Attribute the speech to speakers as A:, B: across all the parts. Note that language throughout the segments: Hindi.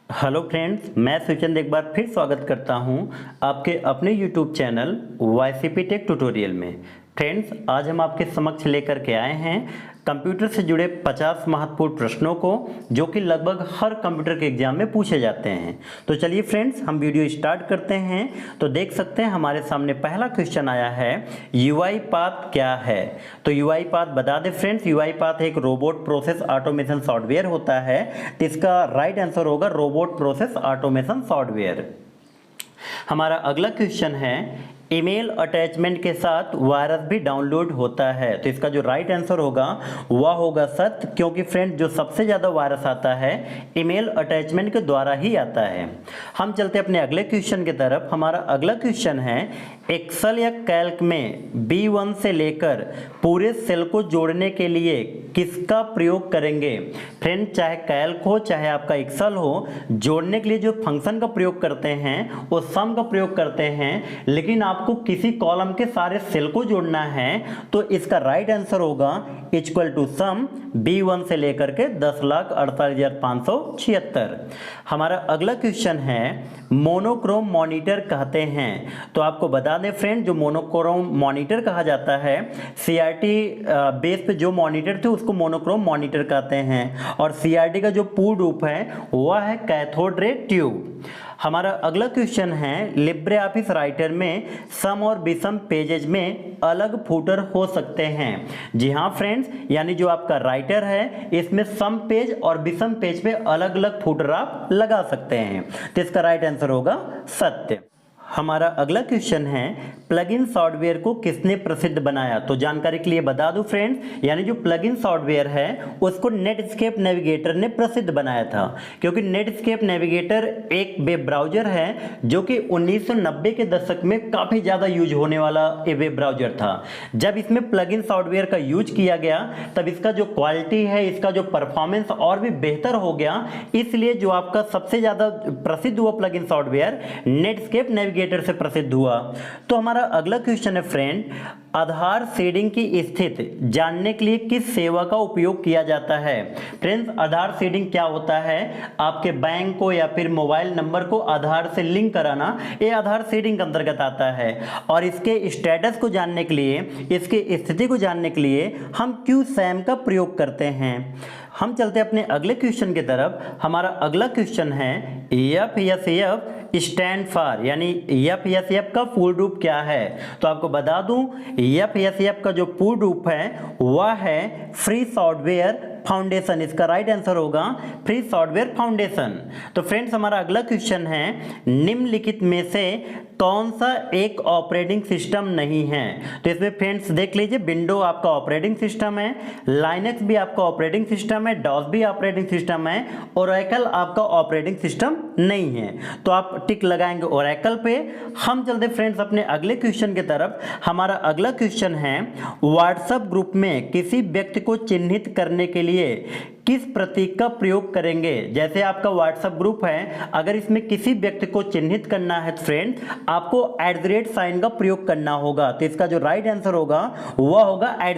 A: हेलो फ्रेंड्स, मैं सुचंद एक बार फिर स्वागत करता हूं आपके अपने YouTube channel YCP tech tutorial में। फ्रेंड्स, आज हम आपके समक्ष लेकर के आए हैं कंप्यूटर से जुड़े 50 महत्वपूर्ण प्रश्नों को, जो कि लगभग हर कंप्यूटर के एग्जाम में पूछे जाते हैं। तो चलिए फ्रेंड्स, हम वीडियो स्टार्ट करते हैं। तो देख सकते हैं हमारे सामने पहला क्वेश्चन आया है, यूआई पाथ क्या है। तो यूआई पाथ बता दें फ्रेंड्स, यूआई पाथ एक रोबोट प्रोसेस ऑटोमेशन सॉफ्टवेयर होता है। तो इसका राइट आंसर होगा रोबोट प्रोसेस ऑटोमेशन सॉफ्टवेयर। हमारा अगला क्वेश्चन है, ईमेल अटैचमेंट के साथ वायरस भी डाउनलोड होता है। तो इसका जो राइट आंसर होगा वह होगा सत्य, क्योंकि फ्रेंड जो सबसे ज़्यादा वायरस आता है ईमेल अटैचमेंट के द्वारा ही आता है। हम चलते अपने अगले क्वेश्चन की तरफ। हमारा अगला क्वेश्चन है, एक्सेल या कैल्क में B1 से लेकर पूरे सेल को जोड़ने के लिए किसका प्रयोग करेंगे। फ्रेंड, चाहे कैल्क हो चाहे आपका एक्सेल हो, जोड़ने के लिए जो फंक्शन का प्रयोग करते हैं वो सम का प्रयोग करते हैं, लेकिन आपको किसी कॉलम के सारे सेल को जोड़ना है तो इसका राइट आंसर होगा इक्वल टू सम B1 से लेकर के 10,48,576। हमारा अगला क्वेश्चन है, मोनोक्रोम मॉनिटर कहते हैं। तो आपको बता दें फ्रेंड, जो मोनोक्रोम मॉनिटर कहा जाता है, सीआरटी बेस पे जो मॉनिटर थे उसको मोनोक्रोम मॉनिटर कहते हैं, और सीआरटी का जो पूर्ण रूप है वह है कैथोड रे ट्यूब। हमारा अगला क्वेश्चन है, लिब्रे ऑफिस राइटर में सम और विषम पेजेज में अलग फूटर हो सकते हैं। जी हाँ फ्रेंड्स, यानी जो आपका राइटर है इसमें सम पेज और विषम पेज पे अलग अलग फूटर आप लगा सकते हैं। तो इसका राइट आंसर होगा सत्य। हमारा अगला क्वेश्चन है, प्लगइन सॉफ्टवेयर को किसने प्रसिद्ध बनाया। तो जानकारी के लिए बता दूं फ्रेंड्स, यानी जो प्लगइन सॉफ्टवेयर है उसको नेटस्केप नेविगेटर ने प्रसिद्ध बनाया था, क्योंकि नेटस्केप नेविगेटर एक वेब ब्राउजर है जो कि 1990 के दशक में काफ़ी ज़्यादा यूज होने वाला एक वेब ब्राउजर था। जब इसमें प्लगइन सॉफ्टवेयर का यूज किया गया तब इसका जो क्वालिटी है, इसका जो परफॉर्मेंस और भी बेहतर हो गया। इसलिए जो आपका सबसे ज़्यादा प्रसिद्ध हुआ प्लगइन सॉफ्टवेयर नेटस्केप नेविगेटर से प्रसिद्ध हुआ। तो हमारा अगला क्वेश्चन है फ्रेंड, आधार सीडिंग की स्थिति जानने के लिए किस सेवा का उपयोग किया जाता है। फ्रेंड्स, आधार सीडिंग क्या होता है, आपके बैंक को या फिर मोबाइल नंबर को आधार से लिंक कराना, ये आधार सीडिंग के अंतर्गत आता है। और इसके स्टेटस को जानने के लिए, इसकी स्थिति को जानने के लिए हम QSAM का प्रयोग करते हैं। हम चलते अपने अगले क्वेश्चन की तरफ। हमारा अगला क्वेश्चन है, FSF स्टैंड फॉर, यानी FSF का पूर्ण रूप क्या है। तो आपको बता दूं, FSF का जो पूर्ण रूप है वह है फ्री सॉफ्टवेयर फाउंडेशन। इसका राइट आंसर होगा फ्री सॉफ्टवेयर फाउंडेशन। तो फ्रेंड्स, हमारा अगला क्वेश्चन है, निम्नलिखित में से कौन सा एक ऑपरेटिंग सिस्टम नहीं है। तो इसमें फ्रेंड्स देख लीजिए, विंडो आपका ऑपरेटिंग सिस्टम है, लाइनक्स भी आपका ऑपरेटिंग सिस्टम है, डॉस भी ऑपरेटिंग सिस्टम है, ओरेकल आपका ऑपरेटिंग सिस्टम नहीं है। तो आप टिक लगाएंगे ओरेकल पे। हम चलते फ्रेंड्स अपने अगले क्वेश्चन की तरफ। हमारा अगला क्वेश्चन है, व्हाट्सएप ग्रुप में किसी व्यक्ति को चिन्हित करने के लिए किस प्रतीक का प्रयोग करेंगे। जैसे आपका व्हाट्सएप ग्रुप है, अगर इसमें किसी व्यक्ति को चिन्हित करना है फ्रेंड, आपको @ साइन का प्रयोग करना होगा। तो इसका जो राइट आंसर होगा वह होगा @।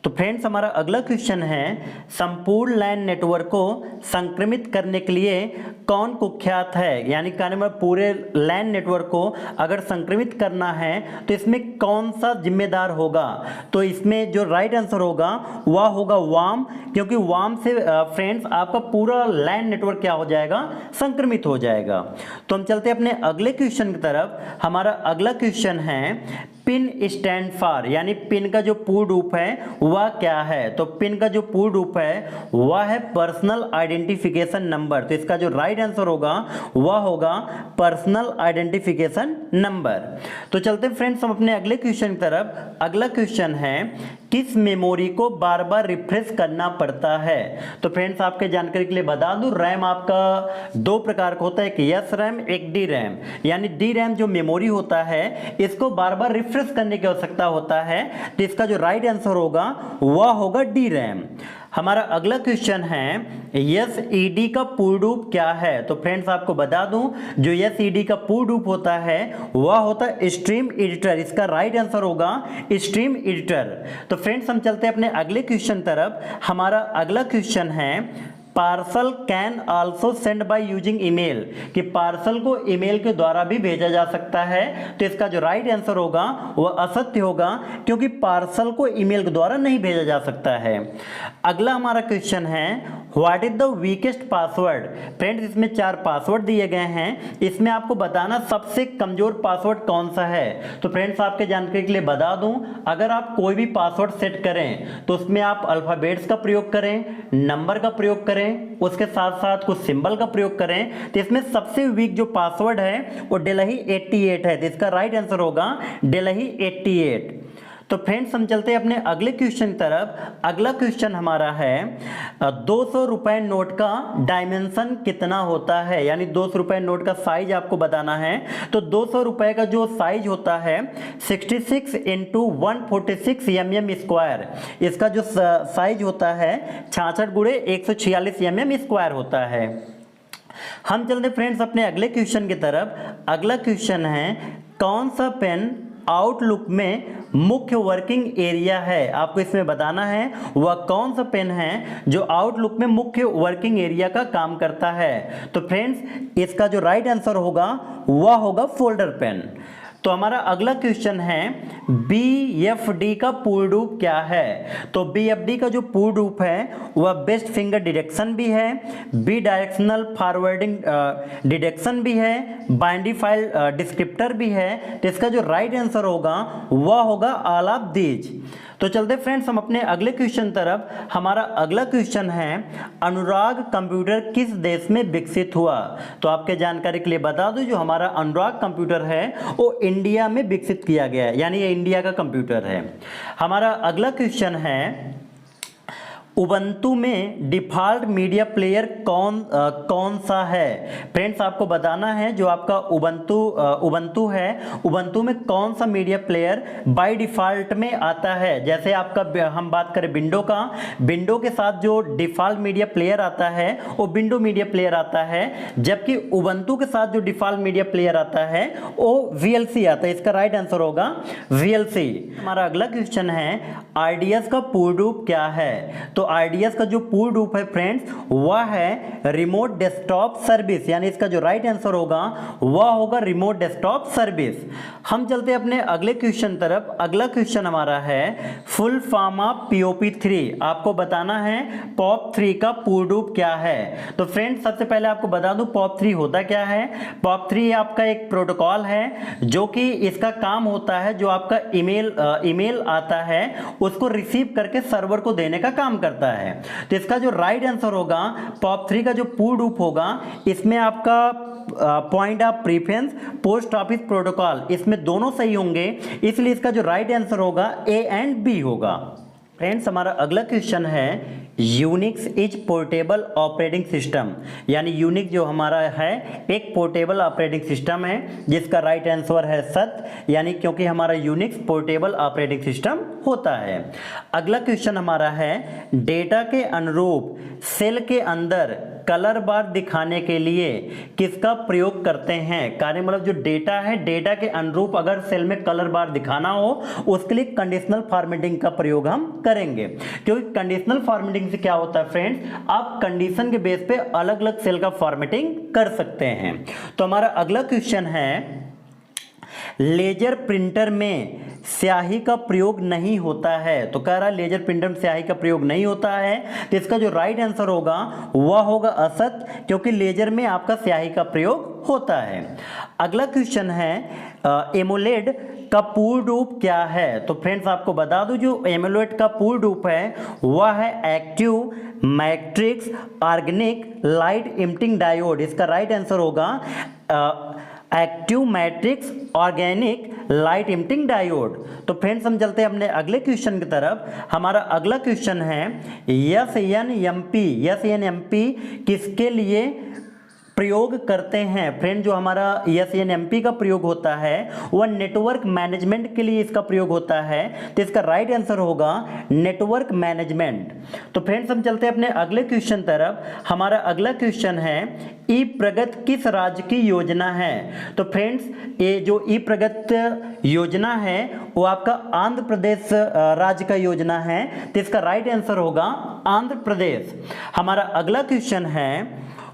A: तो फ्रेंड्स, हमारा अगला क्वेश्चन है, संपूर्ण लैन नेटवर्क को संक्रमित करने के लिए कौन कुख्यात है। यानी कहने में पूरे लैन नेटवर्क को अगर संक्रमित करना है तो इसमें कौन सा जिम्मेदार होगा। तो इसमें जो राइट आंसर होगा वह होगा वार्म, क्योंकि वार्म से फ्रेंड्स आपका पूरा लैन नेटवर्क क्या हो जाएगा, संक्रमित हो जाएगा। तो हम चलते हैं अपने अगले क्वेश्चन की तरफ। हमारा अगला क्वेश्चन है, पिन स्टैंड फॉर, यानी पिन का जो पूर्ण रूप है वह क्या है। तो पिन का जो पूर्ण रूप है वह है पर्सनल आइडेंटिफिकेशन नंबर। तो इसका जो राइट आंसर होगा वह होगा पर्सनल आइडेंटिफिकेशन नंबर। तो चलते फ्रेंड्स हम अपने अगले क्वेश्चन की तरफ। अगला क्वेश्चन है, किस मेमोरी को बार बार रिफ्रेश करना पड़ता है। तो फ्रेंड्स, आपके जानकारी के लिए बता दूं, रैम आपका दो प्रकार का होता है, एक एस रैम, एक डी रैम। यानी डी रैम जो मेमोरी होता है इसको बार बार रिफ्रेश करने की आवश्यकता होता है। तो इसका जो राइट आंसर होगा वह होगा डी रैम। हमारा अगला क्वेश्चन है, SED का पूर्ण रूप क्या है। तो फ्रेंड्स आपको बता दूं, जो SED का पूर्ण रूप होता है वह होता है स्ट्रीम एडिटर। इसका राइट आंसर होगा स्ट्रीम एडिटर। तो फ्रेंड्स हम चलते हैं अपने अगले क्वेश्चन तरफ। हमारा अगला क्वेश्चन है, parcel can also send by using email, कि पार्सल को ईमेल के द्वारा भी भेजा जा सकता है। तो इसका जो राइट आंसर होगा वह असत्य होगा, क्योंकि पार्सल को ईमेल के द्वारा नहीं भेजा जा सकता है। अगला हमारा क्वेश्चन है what is the weakest password. Friends इसमें 4 पासवर्ड दिए गए हैं, इसमें आपको बताना सबसे कमजोर पासवर्ड कौन सा है। तो फ्रेंड्स आपके जानकारी के लिए बता दूं, अगर आप कोई भी पासवर्ड सेट करें तो उसमें आप अल्फाबेट्स का प्रयोग करें, नंबर का प्रयोग करें, उसके साथ साथ कुछ सिंबल का प्रयोग करें। तो इसमें सबसे वीक जो पासवर्ड है वो डेलही 88 है। तो इसका राइट आंसर होगा डेलही 88। तो फ्रेंड्स हम चलते हैं अपने अगले क्वेश्चन की तरफ। अगला क्वेश्चन हमारा है 200 रुपए नोट का डायमेंशन कितना होता है, यानी 200 रुपए नोट का साइज आपको बताना है। तो 200 रुपए का जो साइज होता है 66 इंटू 146 mm स्क्वायर, इसका जो साइज होता है 66 गुणे 146 mm स्क्वायर होता है। हम चलते फ्रेंड्स अपने अगले क्वेश्चन की तरफ। अगला क्वेश्चन है कौन सा पेन आउटलुक में मुख्य वर्किंग एरिया है। आपको इसमें बताना है वह कौन सा पेन है जो आउटलुक में मुख्य वर्किंग एरिया का काम करता है। तो फ्रेंड्स इसका जो राइट आंसर होगा वह होगा फोल्डर पेन। तो हमारा अगला क्वेश्चन है BFD का पूर्ण रूप क्या है। तो BFD का जो पूर्ण रूप है वह बेस्ट फिंगर डिटेक्शन भी है, बी डायरेक्शनल फॉरवर्डिंग डिटेक्शन भी है, बाइनरी फाइल डिस्क्रिप्टर भी है। तो इसका जो राइट आंसर होगा वह होगा ऑल ऑफ दीज। तो चलते फ्रेंड्स हम अपने अगले क्वेश्चन तरफ। हमारा अगला क्वेश्चन है अनुराग कंप्यूटर किस देश में विकसित हुआ। तो आपके जानकारी के लिए बता दूं, जो हमारा अनुराग कंप्यूटर है वो इंडिया में विकसित किया गया है, यानी ये इंडिया का कंप्यूटर है। हमारा अगला क्वेश्चन है उबंटू में डिफ़ॉल्ट मीडिया प्लेयर कौन सा है। फ्रेंड्स आपको बताना है जो आपका उबंटू है, उबंटू में कौन सा मीडिया प्लेयर बाय डिफ़ॉल्ट में आता है। जैसे आपका हम बात करें विंडो का, विंडो के साथ जो डिफ़ॉल्ट मीडिया प्लेयर आता है वो विंडो मीडिया प्लेयर आता है, जबकि उबंटू के साथ जो डिफ़ॉल्ट मीडिया प्लेयर आता है वो VLC आता है। इसका राइट आंसर होगा VLC। हमारा अगला क्वेश्चन है RDS का पूर्ण रूप क्या है। तो RDS का जो पूर्ण रूप है फ्रेंड्स वह है रिमोट डेस्कटॉप सर्विस, यानी इसका जो राइट आंसर होगा वह होगा रिमोट डेस्कटॉप सर्विस। हम चलते हैं अपने अगले क्वेश्चन तरफ। अगला क्वेश्चन हमारा है फुल फॉर्म ऑफ POP3। आपको बताना है POP3 का पूर्ण रूप क्या है। तो फ्रेंड्स सबसे पहले आपको बता दूं POP3 होता क्या है। POP3 आपका एक प्रोटोकॉल है जो कि इसका काम होता है जो आपका ईमेल आता है उसको रिसीव करके सर्वर को देने का काम करता है। तो इसका जो राइट आंसर होगा POP3 का जो पूर्ण रूप होगा, इसमें आपका point of preference post office protocol, इसमें दोनों सही होंगे, इसलिए इसका जो राइट आंसर होगा A एंड B होगा। फ्रेंड्स हमारा अगला क्वेश्चन है Unix is portable operating system, यानी यूनिक्स जो हमारा है एक पोर्टेबल ऑपरेटिंग सिस्टम है, जिसका राइट आंसर है सत्य, यानी क्योंकि हमारा यूनिक्स पोर्टेबल ऑपरेटिंग सिस्टम होता है। अगला क्वेश्चन हमारा है डेटा के अनुरूप सेल के अंदर कलर बार दिखाने के लिए किसका प्रयोग करते हैं। कार्य मतलब जो डेटा है, डेटा के अनुरूप अगर सेल में कलर बार दिखाना हो उसके लिए कंडीशनल फॉर्मेटिंग का प्रयोग हम करेंगे, क्योंकि कंडीशनल फॉर्मेटिंग से क्या होता है फ्रेंड्स, आप कंडीशन के बेस पे अलग अलग सेल का फॉर्मेटिंग कर सकते हैं। तो हमारा अगला क्वेश्चन है लेजर प्रिंटर में स्याही का प्रयोग नहीं होता है। तो कह रहा है लेजर प्रिंटर में स्याही का प्रयोग नहीं होता है, तो इसका जो राइट आंसर होगा वह होगा असत्य, क्योंकि लेजर में आपका स्याही का प्रयोग होता है। अगला क्वेश्चन है एमोलेड का पूर्ण रूप क्या है। तो फ्रेंड्स आपको बता दूं जो एमोलेड का पूर्ण रूप है वह है active matrix organic light emitting diode. इसका राइट आंसर होगा active matrix organic light emitting diode. तो फ्रेंड्स हम चलते हैं अपने अगले क्वेश्चन की तरफ। हमारा अगला क्वेश्चन है SNMP किसके लिए प्रयोग करते हैं फ्रेंड, जो हमारा एसएनएमपी का प्रयोग होता है वह नेटवर्क मैनेजमेंट के लिए इसका प्रयोग होता है। तो इसका राइट आंसर होगा नेटवर्क मैनेजमेंट। तो फ्रेंड्स हम चलते हैं अपने अगले क्वेश्चन तरफ। हमारा अगला क्वेश्चन है ई प्रगति किस राज्य की योजना है। तो फ्रेंड्स ये जो ई प्रगति योजना है वो आपका आंध्र प्रदेश राज्य का योजना है। तो इसका राइट आंसर होगा आंध्र प्रदेश। हमारा अगला क्वेश्चन है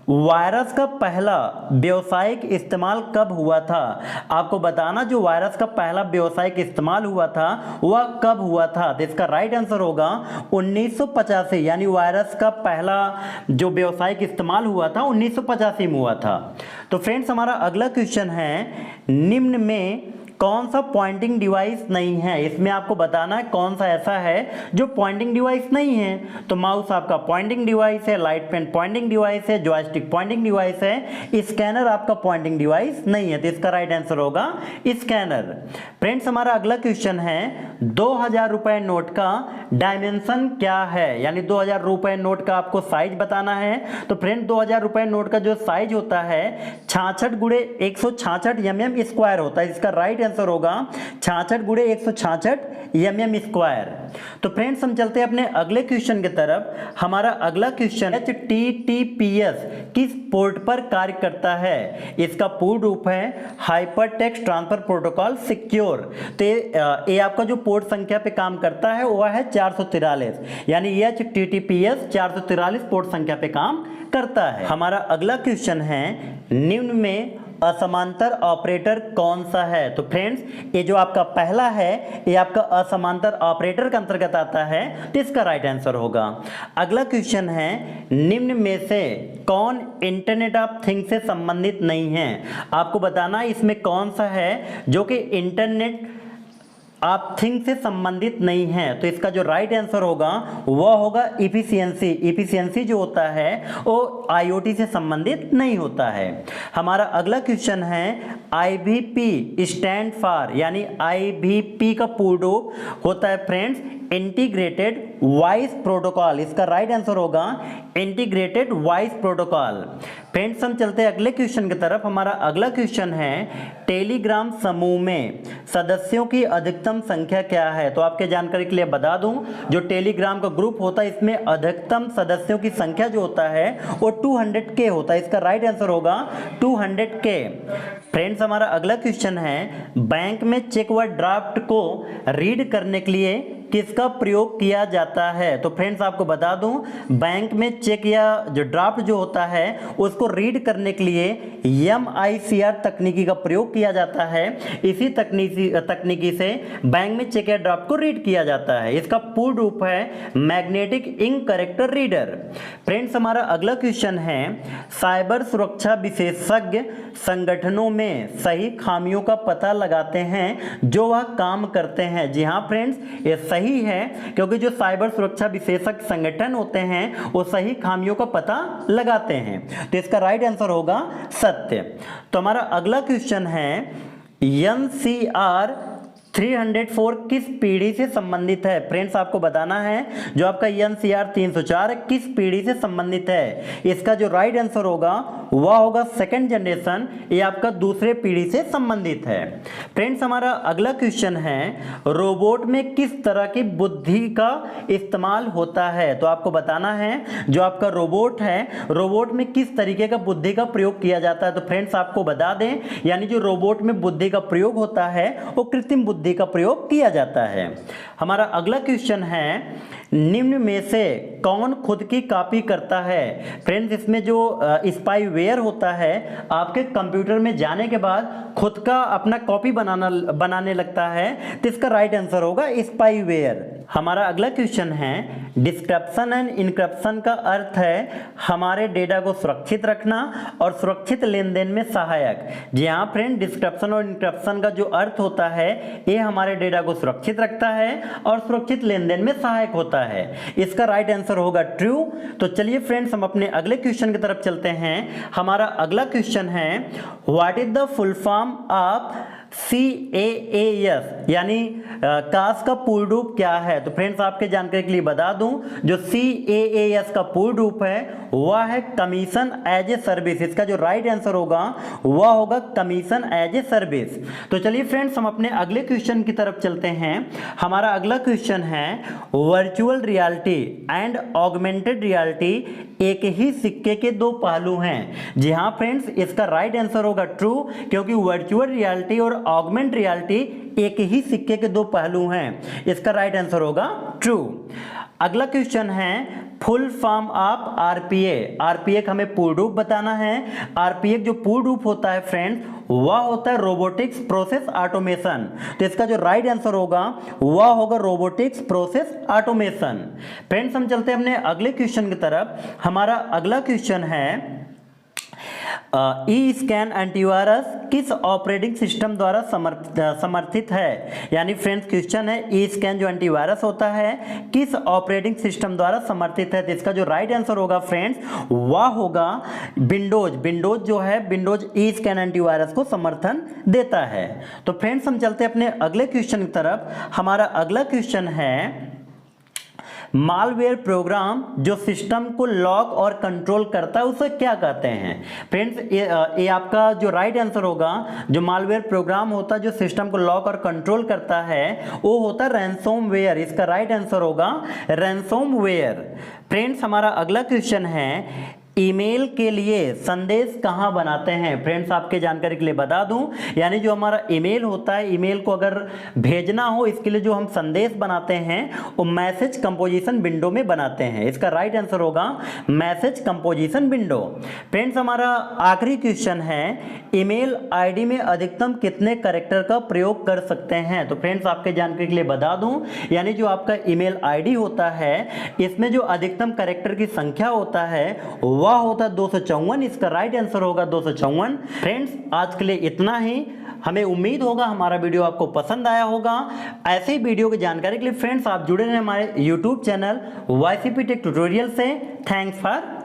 A: वायरस का पहला व्यावसायिक इस्तेमाल कब हुआ था। आपको बताना जो वायरस का पहला व्यावसायिक इस्तेमाल हुआ था वह कब हुआ था। तो इसका राइट आंसर होगा 1985, यानी वायरस का पहला जो व्यावसायिक इस्तेमाल हुआ था 1985 में हुआ था। तो फ्रेंड्स हमारा अगला क्वेश्चन है निम्न में कौन सा पॉइंटिंग डिवाइस नहीं है। इसमें आपको बताना है कौन सा ऐसा है जो पॉइंटिंग डिवाइस नहीं है। तो माउस आपका पॉइंटिंग डिवाइस है, लाइट पेन पॉइंटिंग डिवाइस है, जॉयस्टिक पॉइंटिंग डिवाइस है, स्कैनर आपका पॉइंटिंग डिवाइस नहीं है। तो इसका राइट आंसर होगा स्कैनर। फ्रेंड्स हमारा अगला क्वेश्चन है 2000 रुपए नोट का डायमेंशन क्या है, यानी 2000 रुपए नोट का आपको साइज बताना है। तो फ्रेंड 2000 रुपए नोट का जो साइज होता है 66 गुणे 166 mm स्क्वायर होता है। इसका राइट आंसर होगा 66 गुणे 166 mm स्क्वायर। तो फ्रेंड्स हम चलते हैं अपने अगले क्वेश्चन की तरफ। हमारा अगला क्वेश्चन है HTTPS किस पोर्ट पर कार्य करता है। इसका पूर्ण रूप है hyper text transfer protocol secure. तो ये आपका जो पोर्ट संख्या पे काम करता है वह है 443, यानी HTTPS 443 पोर्ट संख्या पे काम करता है। हमारा अगला क्वेश्चन है निम्न में असमांतर ऑपरेटर कौन सा है। तो फ्रेंड्स ये जो आपका पहला है ये आपका असमांतर ऑपरेटर के अंतर्गत आता है। तो इसका राइट आंसर होगा। अगला क्वेश्चन है निम्न में से कौन इंटरनेट ऑफ थिंग्स से संबंधित नहीं है। आपको बताना इसमें कौन सा है जो कि इंटरनेट आप थिंग से संबंधित नहीं है। तो इसका जो राइट आंसर होगा वह होगा इफिशियंसी। इफिशियंसी जो होता है वो आईओटी से संबंधित नहीं होता है। हमारा अगला क्वेश्चन है आईवीपी स्टैंड फॉर, यानी आईवीपी का पूर्ण रूप होता है फ्रेंड्स इंटीग्रेटेड वॉइस प्रोटोकॉल। इसका राइट आंसर होगा इंटीग्रेटेड वॉइस प्रोटोकॉल। फ्रेंड्स हम चलते हैं अगले क्वेश्चन की तरफ। हमारा अगला क्वेश्चन है टेलीग्राम समूह में सदस्यों की अधिकतम संख्या क्या है। तो आपके जानकारी के लिए बता दूं जो टेलीग्राम का ग्रुप होता है इसमें अधिकतम सदस्यों की संख्या जो होता है वो 200K होता है। इसका राइट आंसर होगा 200K। फ्रेंड्स हमारा अगला क्वेश्चन है बैंक में चेक व ड्राफ्ट को रीड करने के लिए किसका प्रयोग किया जाता है। तो फ्रेंड्स आपको बता दूं बैंक में चेक या जो ड्राफ्ट जो होता है उसको रीड करने के लिए MICR तकनीकी का प्रयोग किया जाता है। इसी तकनीकी से बैंक में चेक या ड्राफ्ट को रीड किया जाता है। इसका पूर्ण रूप है magnetic ink character reader. Friends हमारा अगला क्वेश्चन है साइबर सुरक्षा विशेषज्ञ संगठनों में सही खामियों का पता लगाते हैं जो वह काम करते हैं। जी हाँ फ्रेंड्स ये सही है, क्योंकि जो साइबर सुरक्षा विशेषज्ञ संगठन होते हैं वो सही खामियों का पता लगाते हैं। तो इसका राइट आंसर होगा सत्य। तो हमारा अगला क्वेश्चन है NCR 304 किस पीढ़ी से संबंधित है। फ्रेंड्स आपको बताना है जो आपका NCR 304 किस पीढ़ी से संबंधित है। इसका जो राइट आंसर होगा वह होगा सेकंड जनरेशन, ये आपका दूसरे पीढ़ी से संबंधित है। फ्रेंड्स हमारा अगला क्वेश्चन है रोबोट में किस तरह की बुद्धि का इस्तेमाल होता है। तो आपको बताना है जो आपका रोबोट है रोबोट में किस तरीके का बुद्धि का प्रयोग किया जाता है। तो फ्रेंड्स आपको बता दें यानी जो रोबोट में बुद्धि का प्रयोग होता है वो कृत्रिम बुद्धि का प्रयोग किया जाता है। हमारा अगला क्वेश्चन है निम्न में से कौन खुद की कॉपी करता है। फ्रेंड्स इसमें जो स्पाईवेयर होता है आपके कंप्यूटर में जाने के बाद खुद का अपना कॉपी बनाने लगता है। तो इसका राइट आंसर होगा स्पाईवेयर। हमारा अगला क्वेश्चन है डिस्क्रिप्शन एंड इनक्रिप्शन का अर्थ है हमारे डेटा को सुरक्षित रखना और सुरक्षित लेन देन में सहायक। जी हाँ फ्रेंड डिस्क्रिप्शन और इनक्रिप्शन का जो अर्थ होता है ये हमारे डेटा को सुरक्षित रखता है और सुरक्षित लेन देन में सहायक होता है। इसका राइट आंसर होगा ट्रू। तो चलिए फ्रेंड्स हम अपने अगले क्वेश्चन की तरफ चलते हैं। हमारा अगला क्वेश्चन है what is the full form of CAAS यानी कास का पूर्ण रूप क्या है? तो फ्रेंड्स आपके जानकारी के लिए बता दूं, जो CAAS का पूर्ण रूप है वह है कमीशन एज ए सर्विस। इसका जो राइट आंसर होगा वह होगा कमीशन एज ए सर्विस। तो चलिए फ्रेंड्स हम अपने अगले क्वेश्चन की तरफ चलते हैं। हमारा अगला क्वेश्चन है virtual reality and augmented reality एक ही सिक्के के दो पहलू हैं। जी हाँ फ्रेंड्स, इसका राइट आंसर होगा ट्रू, क्योंकि वर्चुअल रियलिटी और ऑगमेंट रियलिटी एक ही सिक्के के दो पहलू हैं। इसका राइट आंसर होगा ट्रू। अगला क्वेश्चन है full form of RPA. RPA का हमें पूर्ण रूप बताना है। आरपीए जो पूर्ण रूप होता है फ्रेंड्स वह होता है रोबोटिक्स प्रोसेस ऑटोमेशन। तो इसका जो राइट आंसर होगा वह होगा रोबोटिक्स प्रोसेस ऑटोमेशन। फ्रेंड्स हम चलते हैं अपने अगले क्वेश्चन की तरफ। हमारा अगला क्वेश्चन है ई स्कैन एंटीवायरस किस ऑपरेटिंग सिस्टम द्वारा समर्थित है? यानी फ्रेंड्स क्वेश्चन है ई स्कैन जो एंटीवायरस होता है किस ऑपरेटिंग सिस्टम द्वारा समर्थित है? तो इसका जो राइट आंसर होगा फ्रेंड्स वह होगा विंडोज। विंडोज जो है विंडोज ई स्कैन एंटीवायरस को समर्थन देता है। तो फ्रेंड्स हम चलते हैं अपने अगले क्वेश्चन की तरफ। हमारा अगला क्वेश्चन है मालवेयर प्रोग्राम जो सिस्टम को लॉक और कंट्रोल करता है उसे क्या कहते हैं? फ्रेंड्स ये आपका जो राइट आंसर होगा, जो मालवेयर प्रोग्राम होता है जो सिस्टम को लॉक और कंट्रोल करता है वो होता है रैंसमवेयर। इसका राइट आंसर होगा रैंसमवेयर। फ्रेंड्स हमारा अगला क्वेश्चन है ईमेल के लिए संदेश कहाँ बनाते हैं? फ्रेंड्स आपके जानकारी के लिए बता दूं, यानी जो हमारा ईमेल होता है, ईमेल को अगर भेजना हो इसके लिए जो हम संदेश बनाते हैं वो मैसेज कंपोजिशन विंडो में बनाते हैं। इसका राइट आंसर होगा मैसेज कंपोजिशन विंडो। फ्रेंड्स हमारा आखिरी क्वेश्चन है ईमेल आईडी में अधिकतम कितने कैरेक्टर का प्रयोग कर सकते हैं? तो फ्रेंड्स आपके जानकारी के लिए बता दूं, यानी जो आपका ईमेल आईडी होता है इसमें जो अधिकतम कैरेक्टर की संख्या होता है वह होता है 254। इसका राइट आंसर होगा 254। फ्रेंड्स आज के लिए इतना ही। हमें उम्मीद होगा हमारा वीडियो आपको पसंद आया होगा। ऐसे ही वीडियो की जानकारी के लिए फ्रेंड्स आप जुड़े रहें हमारे YouTube channel YCP tech tutorial से। Thanks for